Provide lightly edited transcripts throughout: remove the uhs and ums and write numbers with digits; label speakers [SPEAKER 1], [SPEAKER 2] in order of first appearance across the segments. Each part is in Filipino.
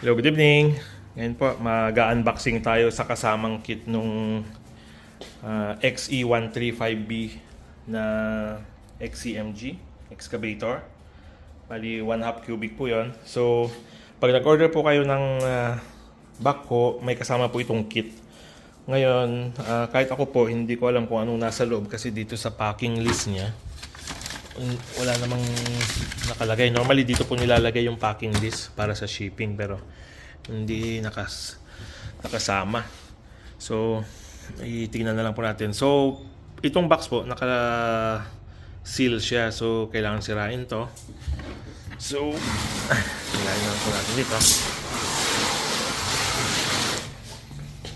[SPEAKER 1] Hello, good evening. Ngayon po, mag-unboxing tayo sa kasamang kit nung XE135B na XCMG excavator. Bali, 1/2 cubic po yon. So, pag nag-order po kayo ng backhoe, may kasama po itong kit. Ngayon, kahit ako po, hindi ko alam kung anong nasa loob kasi dito sa packing list niya, wala namang nakalagay. Normally dito po nilalagay yung packing list para sa shipping pero hindi nakasama. So, itingnan na lang po natin. So, itong box po naka-seal siya. So, kailangan sirain to. So, sirain na lang po natin dito.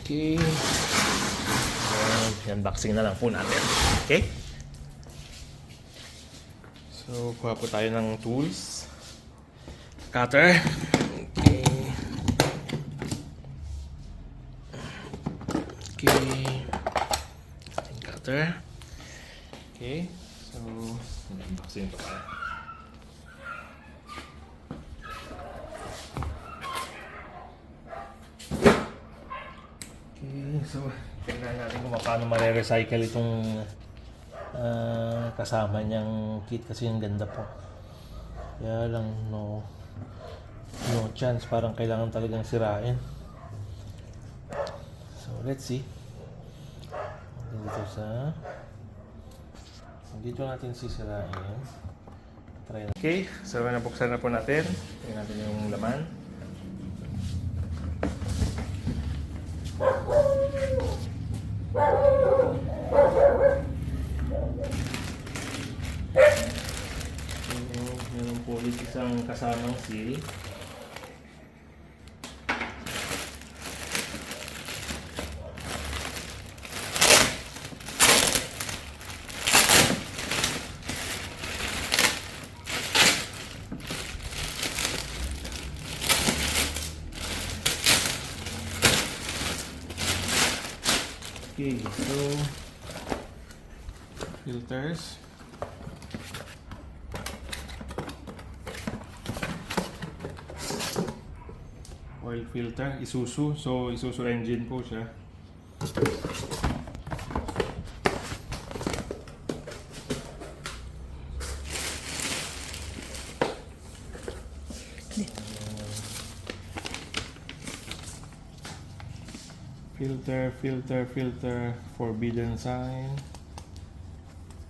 [SPEAKER 1] Okay. Unboxing na lang po natin. Okay? So, kuha po tayo ng tools. Cutter. Okay. Okay. Cutter. Okay. So, unboxing po tayo. Okay. So, tingnan natin kung paano mare-recycle itong kasama niyang kit kasi yung ganda po. Kaya lang no chance, parang kailangan talagang sirain. So let's see. Dito natin sisirain. Try na. Okay, so nabuksan na po natin. Tingnan natin yung laman. Meron po ulit isang kasamang seal. Okay, so filters. Oil filter, Isuzu. So, Isuzu engine po siya. Filter, forbidden sign.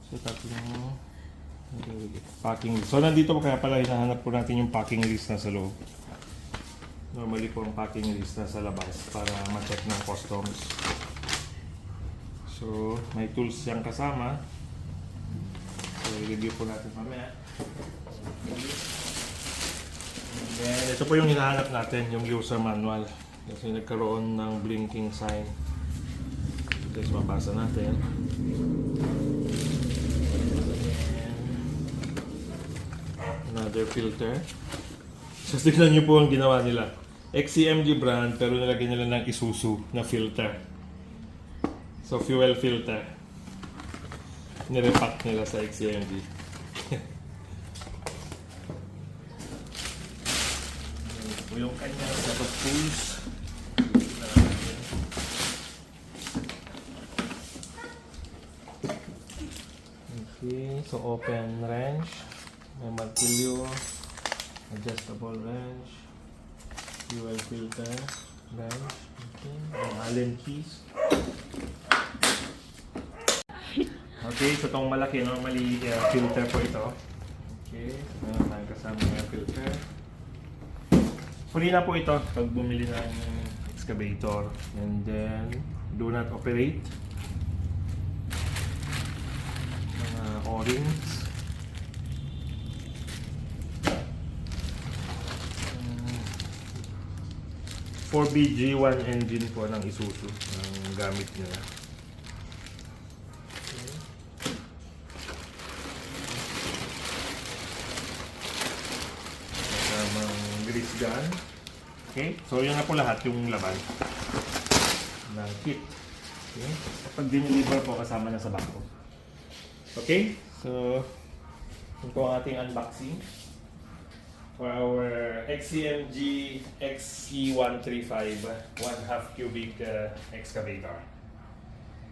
[SPEAKER 1] So, tatlo. Packing list. So, nandito po kaya pala hinahanap po natin yung packing list na sa loob. Normally po ang packing list na sa labas para ma-check ng customs. So, may tools siyang kasama. So, i-review po natin mamaya. And then, ito po yung hinahanap natin, yung user manual. Kasi nagkaroon ng blinking sign. Guys, mabasa natin. And another filter. So, tignan nyo po ang ginawa nila. XCMG brand, pero nilagyan nila ng Isuzu na filter. So, fuel filter. Nirepack nila sa XCMG. Ito yung kanyang set of tools. Okay, so open wrench, may martilyo, adjustable wrench, fuel filter, wrench, okay, may Allen keys. Okay, so itong malaki, normally filter po ito. Okay, may kasama yung filter. Free na po ito pag bumili ng excavator. And then, do not operate. O-rings. 4BG1 engine po ng Isuzu ang gamit nila. Kasamang grease gun. Okay, so yun na po lahat yung laman ng kit. Okay, kapag diniliver po kasama na sa backhoe. Okay, so ito ang ating unboxing. for our XCMG XE135 1/2 cubic excavator.